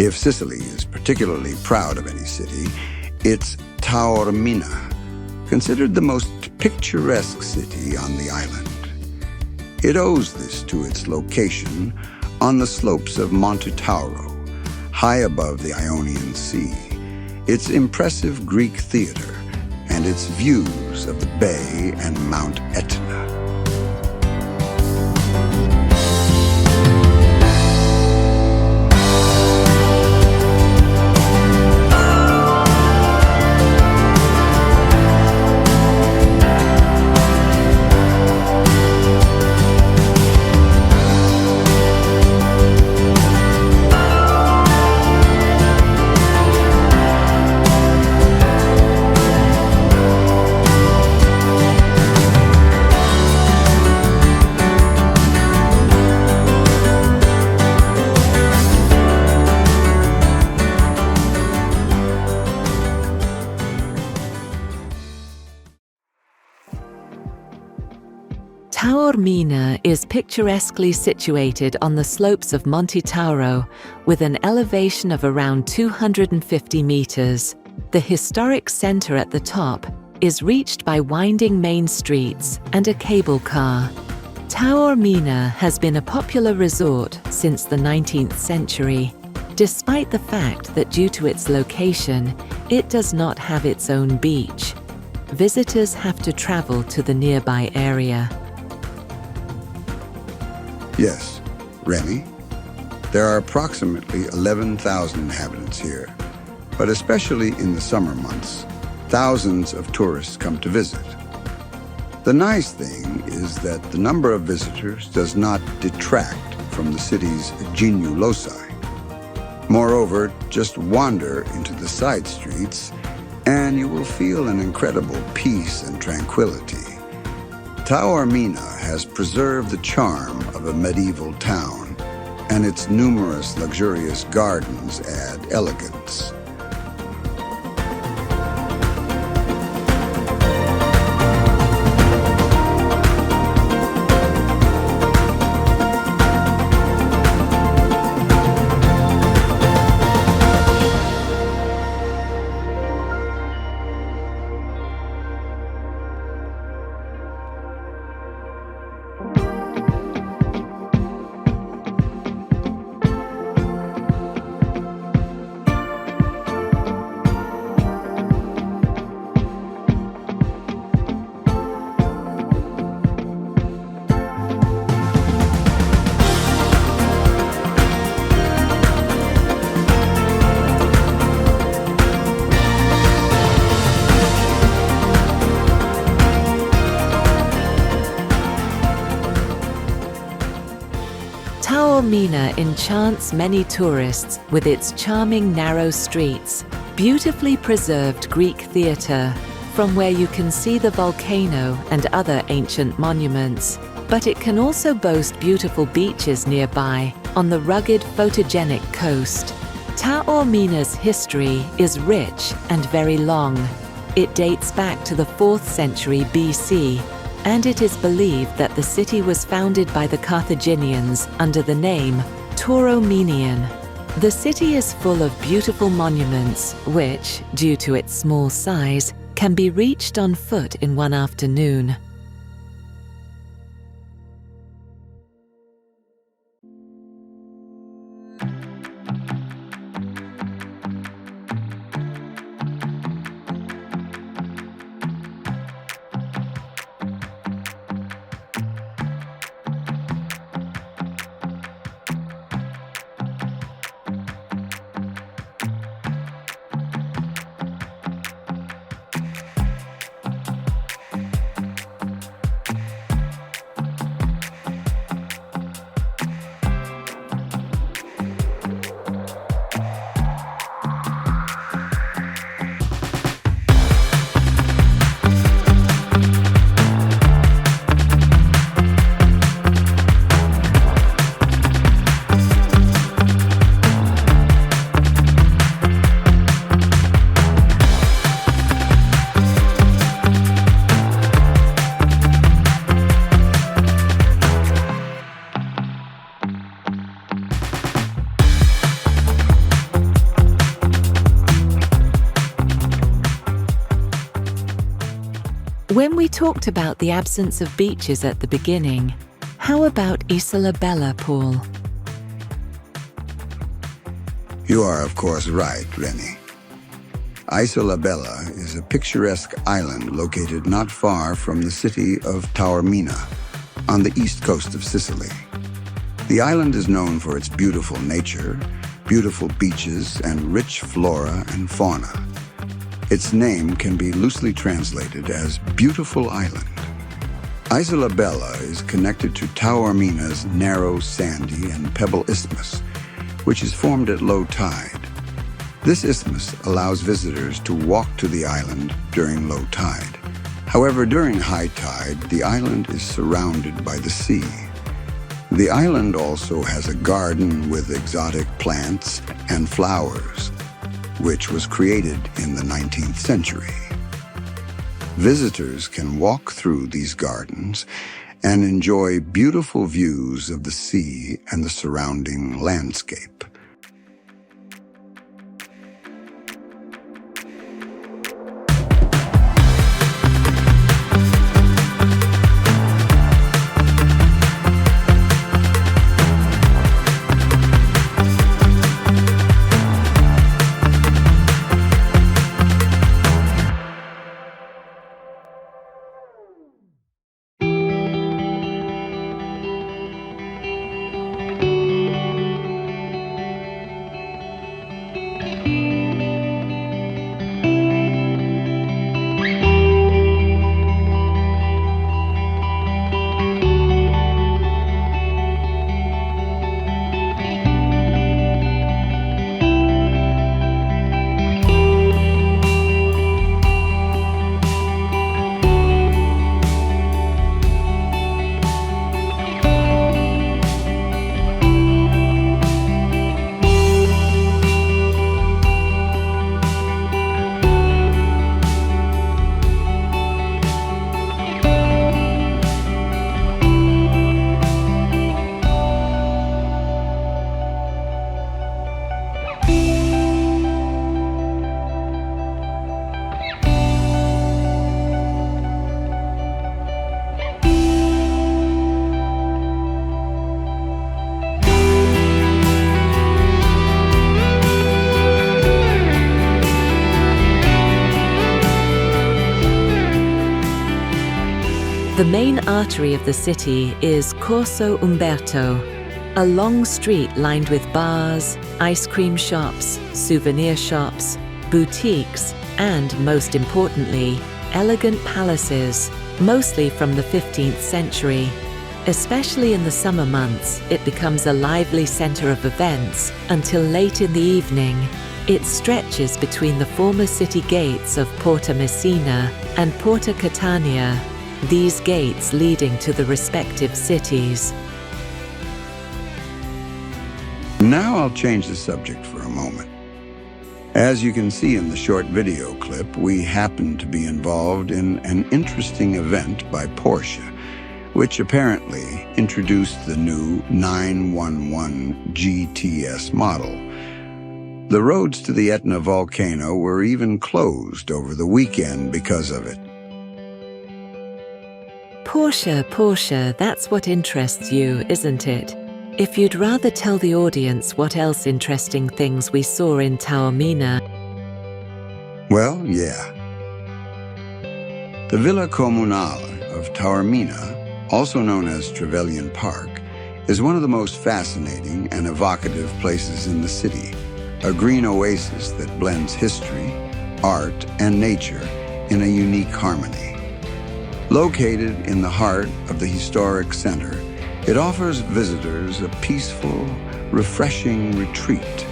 If Sicily is particularly proud of any city, it's Taormina, considered the most picturesque city on the island. It owes this to its location on the slopes of Monte Tauro, high above the Ionian Sea, its impressive Greek theater, and its views of the bay and Mount Etna. Taormina is picturesquely situated on the slopes of Monte Tauro with an elevation of around 250 meters. The historic center at the top is reached by winding main streets and a cable car. Taormina has been a popular resort since the 19th century, despite the fact that due to its location, it does not have its own beach. Visitors have to travel to the nearby area. Yes, Remy. There are approximately 11,000 inhabitants here, but especially in the summer months, thousands of tourists come to visit. The nice thing is that the number of visitors does not detract from the city's genia loci. Moreover, just wander into the side streets and you will feel an incredible peace and tranquility. Taormina has preserved the charm of a medieval town, and its numerous luxurious gardens add elegance. Taormina enchants many tourists with its charming narrow streets, beautifully preserved Greek theatre, from where you can see the volcano and other ancient monuments. But it can also boast beautiful beaches nearby, on the rugged photogenic coast. Taormina's history is rich and very long. It dates back to the 4th century BC, and it is believed that the city was founded by the Carthaginians under the name Taorminian. The city is full of beautiful monuments which, due to its small size, can be reached on foot in one afternoon. When we talked about the absence of beaches at the beginning, how about Isola Bella, Paul? You are, of course, right, Rennie. Isola Bella is a picturesque island located not far from the city of Taormina, on the east coast of Sicily. The island is known for its beautiful nature, beautiful beaches, and rich flora and fauna. Its name can be loosely translated as Beautiful Island. Isola Bella is connected to Taormina's narrow, sandy, and pebble isthmus, which is formed at low tide. This isthmus allows visitors to walk to the island during low tide. However, during high tide, the island is surrounded by the sea. The island also has a garden with exotic plants and flowers, which was created in the 19th century. Visitors can walk through these gardens and enjoy beautiful views of the sea and the surrounding landscape. The main artery of the city is Corso Umberto, a long street lined with bars, ice cream shops, souvenir shops, boutiques, and, most importantly, elegant palaces, mostly from the 15th century. Especially in the summer months, it becomes a lively center of events until late in the evening. It stretches between the former city gates of Porta Messina and Porta Catania, these gates leading to the respective cities. Now I'll change the subject for a moment. As you can see in the short video clip, we happen to be involved in an interesting event by Porsche, which apparently introduced the new 911 GTS model. The roads to the Etna volcano were even closed over the weekend because of it. Porsche, that's what interests you, isn't it? If you'd rather tell the audience what else interesting things we saw in Taormina. Well, yeah. The Villa Comunale of Taormina, also known as Trevelyan Park, is one of the most fascinating and evocative places in the city, a green oasis that blends history, art, and nature in a unique harmony. Located in the heart of the historic center, it offers visitors a peaceful, refreshing retreat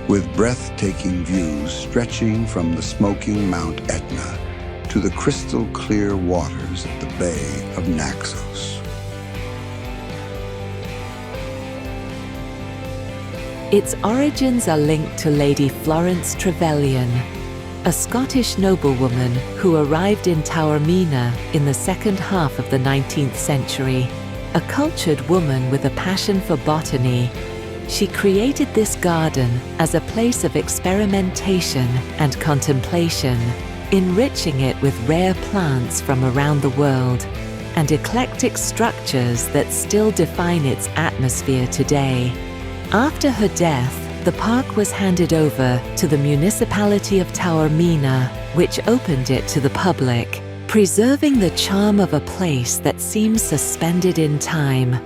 with breathtaking views stretching from the smoking Mount Etna to the crystal-clear waters of the Bay of Naxos. Its origins are linked to Lady Florence Trevelyan, a Scottish noblewoman who arrived in Taormina in the second half of the 19th century. A cultured woman with a passion for botany, she created this garden as a place of experimentation and contemplation. enriching it with rare plants from around the world and eclectic structures that still define its atmosphere today. After her death, the park was handed over to the municipality of Taormina, which opened it to the public, preserving the charm of a place that seems suspended in time.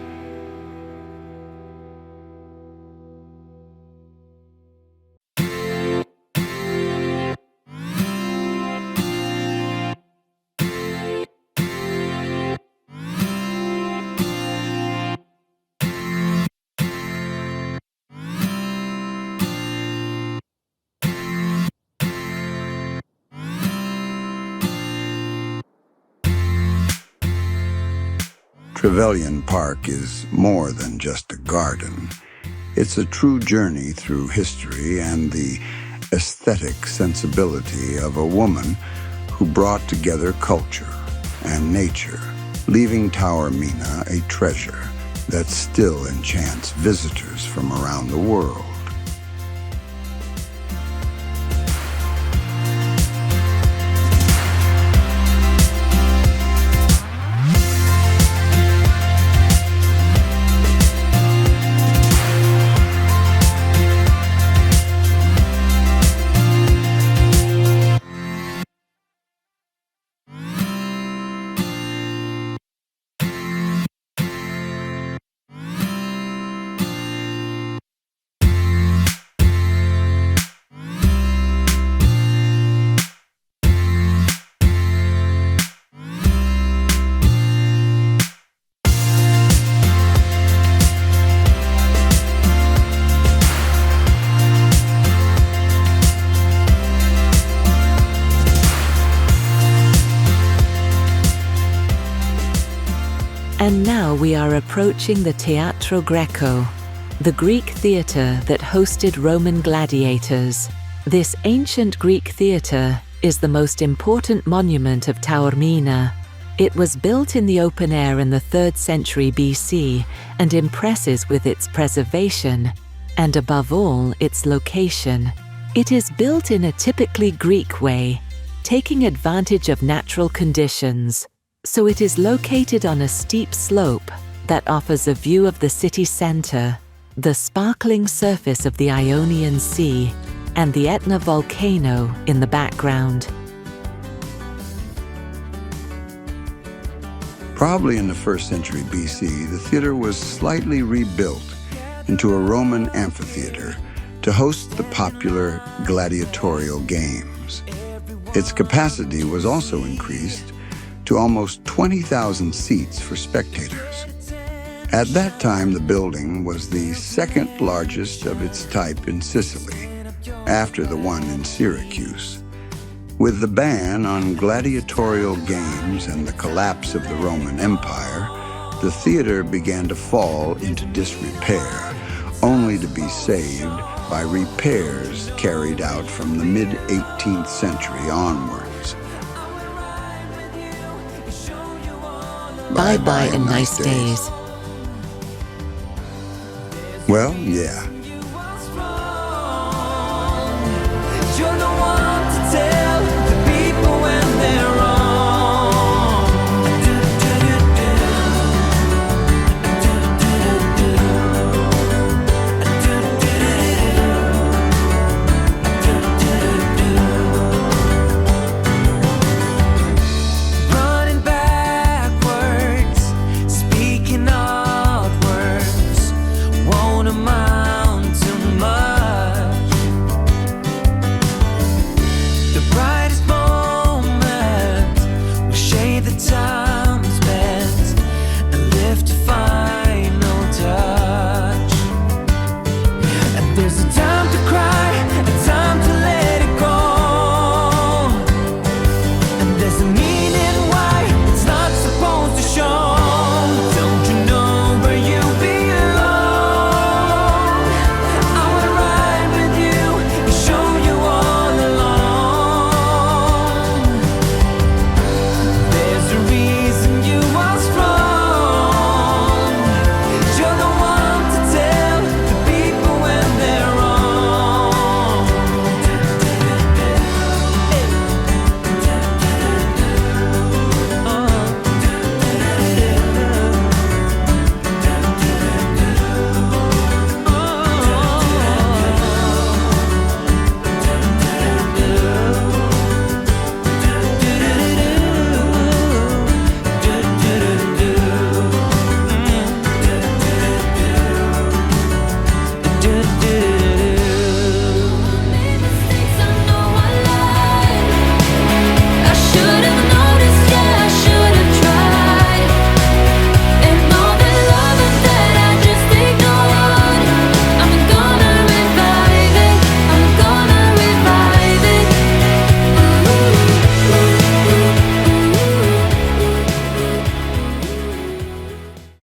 Trevelyan Park is more than just a garden. It's a true journey through history and the aesthetic sensibility of a woman who brought together culture and nature, leaving Taormina a treasure that still enchants visitors from around the world. And now we are approaching the Teatro Greco, the Greek theatre that hosted Roman gladiators. This ancient Greek theatre is the most important monument of Taormina. It was built in the open air in the 3rd century BC and impresses with its preservation and, above all, its location. It is built in a typically Greek way, taking advantage of natural conditions. So it is located on a steep slope that offers a view of the city center, the sparkling surface of the Ionian Sea, and the Etna volcano in the background. Probably in the 1st century BC, the theater was slightly rebuilt into a Roman amphitheater to host the popular gladiatorial games. Its capacity was also increased to almost 20,000 seats for spectators. At that time, the building was the 2nd largest of its type in Sicily, after the one in Syracuse. With the ban on gladiatorial games and the collapse of the Roman Empire, the theater began to fall into disrepair, only to be saved by repairs carried out from the mid-18th century onwards. Bye-bye and nice days. Well, yeah.